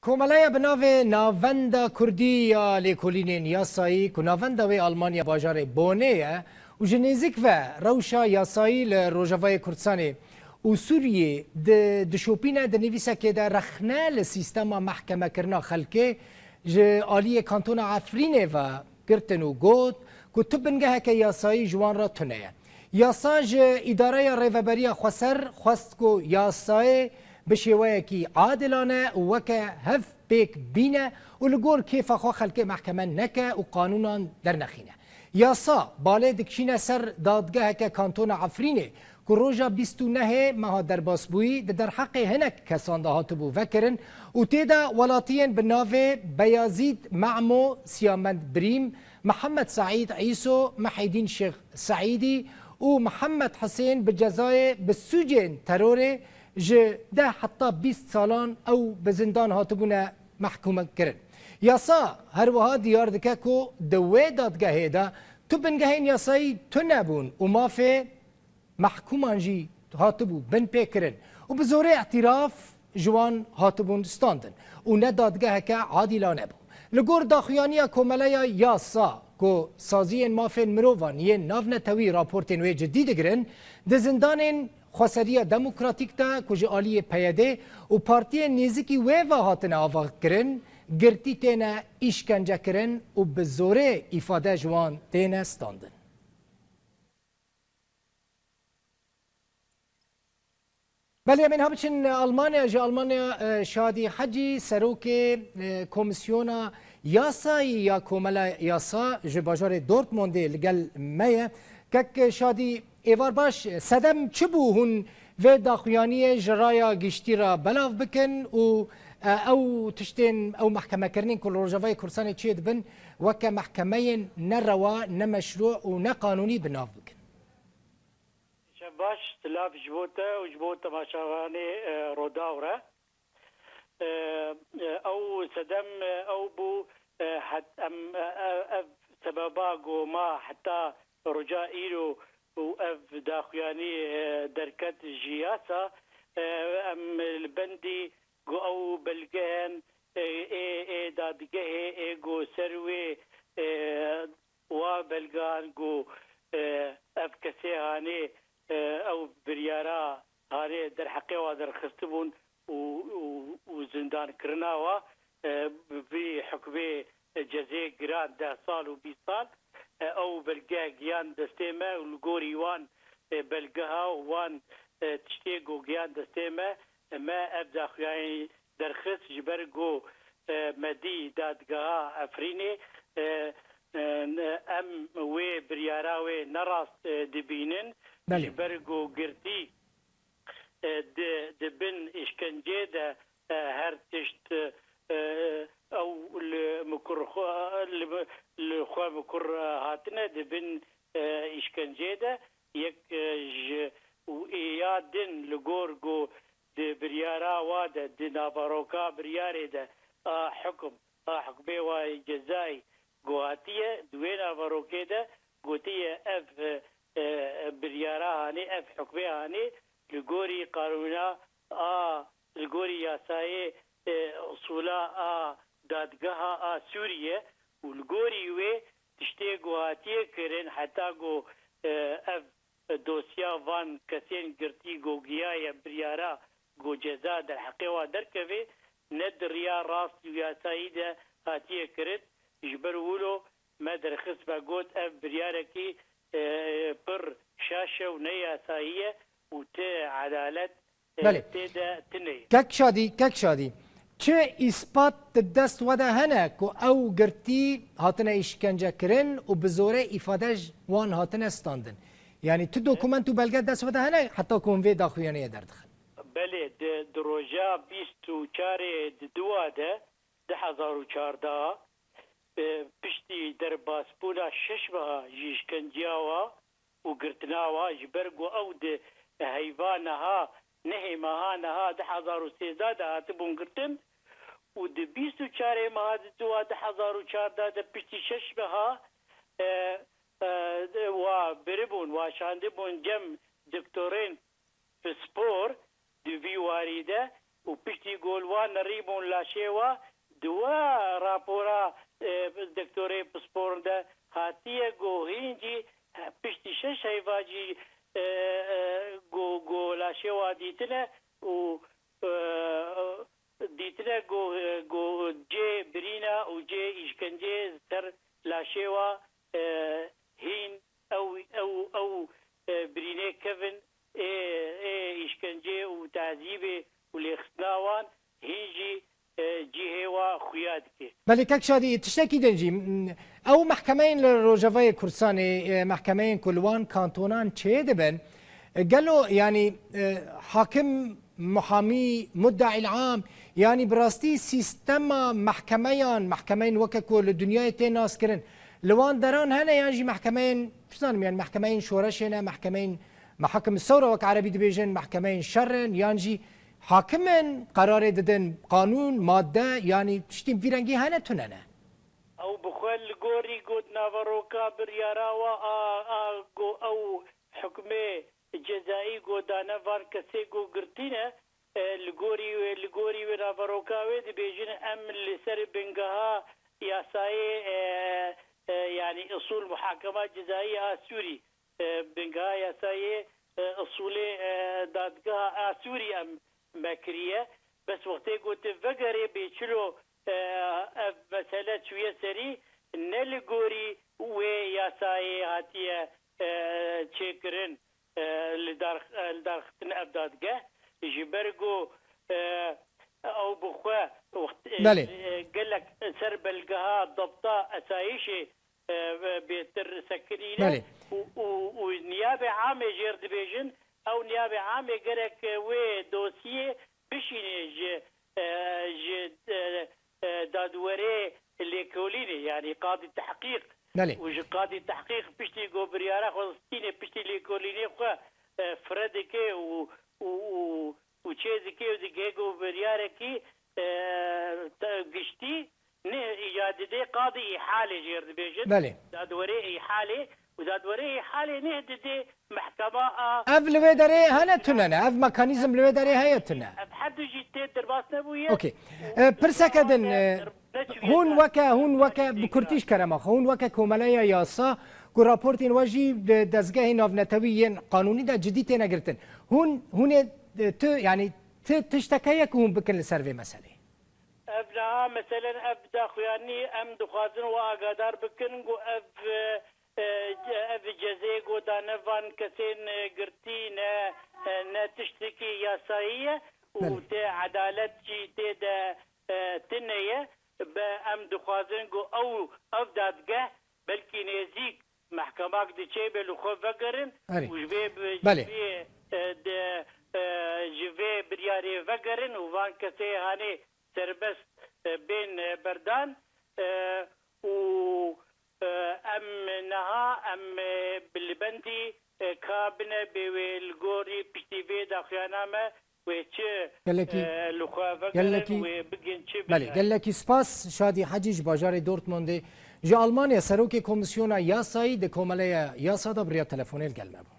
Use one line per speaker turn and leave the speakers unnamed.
کوملای بناو ناوندا کردی یا لیکولینین یاسایی که ناوندا و آلمانیا باجار بونه و جنیزیک و روشا یاسایی لروجاوای کردستانی و سوریه دشوپینه دنویسه که در رخنه لسیستم محکمه کرنا خلکه آلی کانتون عفرینه و گرتن و گود که تبنگه که یاسایی جوان را تنه یاساج اداره ریوبری خواست که یاسای بشویه کی عادلانه و که هف بیک بینه و لگور کیف خو خلک محکمه نکه و قانونا در نخینه یاسا باله دکشینه سر دادگاه که کانتون عفرینه که روژا 29 ماه در باسبویی در حق هنک کسان دهات بو وکرن و تیدا ولاتین بناوه بیازید معمو سیامند بریم محمد سعید عیسو محیدین شیخ سعیدی و محمد حسین بجزای بسوجین تروره ده حتی 20 سالان او به زندان هاتبونه محکومه کرد. یاسا هر وها دیار دکه که دوی دادگاهی دا تو بنگهین یاسایی تو نبون و مافه محکومان جی هاتبو بن پیکرن و به زوره اعتراف جوان هاتبون ستاندن و نه دادگاه که عادلانه بو. لگور داخویانی کوملای یاسا که سازی مافه مروان یه ناو نتوی راپورتین وی جدید گرن ده زندان خواستاری دموکراتیک دا کج آلی پیاده و پارتی نزدیکی و هاتن آوا کرن گرتی تینا ایشکنجه کرن و به زوره ifade جوان تینا ستاندن. بله من هبچن آلمانیا شادی حجی سروک کمیسیونا یاسا یا کوملا یاسا جباجار دورتموند لگل میه که شادی ایوار باش صدم چه بو هون و داخویانی جرایا گشتی را بلاو بکن و او تشتین او محکمه کرنین کل روجاوای کرسانی چید بن وکه محکمه نروا نمشروع و نقانونی بناو بکن
باش تلاف جبوته و جبوته ماشاواني روداوره او سدم او بو حتى سببا ما حتى رجاء إيرو وأف داخياني دركت جياسة أم البندي جو أو بلجان إيه دادجه إيه جو سروي وبلجان جو أف كسيهاني أو بريارا هاني در حقيقة ودر خستبون وزندان كرناوا بحكمه جزاء جران 10 سال و 20 سال او بلقا جيان دستيما والقوري وان بلقاها وان تشتيقو جيان دستيما ما ابدا خياني درخص جبرقو مدي دادقاها افريني ام وي برياراوي نراس دبينن جبرقو قرتي دبن اشكنجي ده هر تشت او المكر الخوا مكر هاتنا دبن اشكنجيدا يك ويادن لغورغو بريارا وادا دناباروكا برياري دا حكم حكمي وجزاي غواتيه دوينا باروكيدا غوتيه اف بريارا هاني اف حكمي هاني لغوري قانونا لغوري ياساي اصولا دادگاه سوریه والگوری و تشتی گوهاتیه کرن حتی گو اف دوسیا وان کسین گرتی گو گیای بریارا گو جزا در حقیقه و درکوی ند ریا راست یاسایی ده هاتیه کرد جبر ولو ما درخص با گوت اف بریاره کی پر شاشه و نیاساییه و ته عدالت ته تنه
کک شادی چه اثبات دست وده هنه که او گرتی هاتنه اشکنجه کرن و بزوره ifade وان هاتنه استاندن یعنی تو دوکومنت و بلگه دست وده هنه حتی کنوی داخویانه در دخل
بله دروجا 24 دواده 2014 پشتی در باسپولا 6 ماه اشکنجاوا و گرتناوا جبرگو او ده حیوانها نهمها 2013 هاتبون گرتن و ده 24 ماه دوا 2014 ده پشتی 6 ماه و بربون و شاندبون جم دکتورین في سپور دوی واریده و پشتی گولوان ریبون لاشێوە دوا راپۆرا دکتۆرێ پسپۆرنده هاتیە گۆهینجی پشتی شەش هەیڤاجی گۆ لاشێوا دیتنە و دیتنە گۆ جێ برینە و جێ ئیشکەنجێ سەر لاشێوا هین ئەو برینێ کەڤن ئیشکەنجێ و تازیبێ و لێخستناوان هینجی جیهێوا خویا دکێ.
بەڵێ کەک شادی تشتێکی دەنجی ئەو محکەمەین لە ڕۆژەڤەیە کورسانê محکەمەین کولوان کانتۆنان چێ دەبن گەلۆ ینی حاکم محامی مدعی العام ینی بڕاستی سیستەما محکەمەیان محکەمەین وەکە کۆ لە دنیای تێ ناسکردن لەوان دەران هەنە یانژی محکەمەین بزانم یان محکەمەین شۆرەشێنە محکەمەین محکم سەورە وەک عەرەبی دەبێژن محکەمەین شەڕن یانجی حاکمن قرارێ دەدەن قانون مادە ینی تشتیم ڤیرەنگی هەنە تونەنە
ئەو بخۆ لە گۆری گوت ناڤەڕۆکا بریاراوە ئەو حکمێ جەزایی گۆدانەڤان کەسێ گۆگرتینە لە گۆری وێ ناڤەڕۆکاوێ دەبێژن ئەم لەسەر بنگەها یاسایێ یعنی ئوسول محاکەما جەزایی ئاسووری بنگەها یاسایێ ئوسولێ دادگەها ئاسووری ئەم مەکریە بەس وەختێ گوتە ڤەگەرێ بێچلۆ مەسەلە چویە سەری نە لە گۆری وێ یاسایێ هاتیە چێکردن li darxistin ev dadgeh ji ber got ew bixwe gelek ser belgeha dabta esayişê bêtir sekirîne û niyabê amê jêr dibêjin ew niyabê amê gerek wê dosyê bişîne ji dadwerê lêkolînê yani qadî tehqîq وجه قاضي تحقيق بشتي جو بريارة خلصتيني بشتي ليكوليني خوا فردكي وشيزكي وزكي جو بريارة كي قشتي إيجادي قاضي إحالة جيرد بيجن دادوري إحالة ودادوري إحالة نهددي محكمة
أف لويداري هنا تنانا أف ميكانيزم لويداري هيا تنا
بحد جيتي درباس نبوية
أوكي برسكدن هون وكا بكرتيش كرمخ هون وكا كوماليا ياسا كو رابورتين واجي دزگاه نافنتويين قانوني دا جديد نگرتن هون يعني تشتكيك هون بكن لسيرفي مسألة
ابنها مثلا ابدا خواني ام دخازن واقدار بكن جو اف جزي جو دانفان كسين قرتين تشتكي ياساية وتي عدالة جي تي دا تنية بأم دخوازن جو أو أفدادجه بلكي نزيك محكمة دي شيء بلخو فقرن جبه برياري فقرن وفان كسي هاني سربست بين بردان و أم نها أم بالبندي كابنة بالغوري بشتي داخيانامه
قال لك سپاس شادي حجيج باجار دورتموند جا ألمانيا سروكي كوميسيونا ياساي دي كوماليا ياسا دا بريا تلفوني القلمه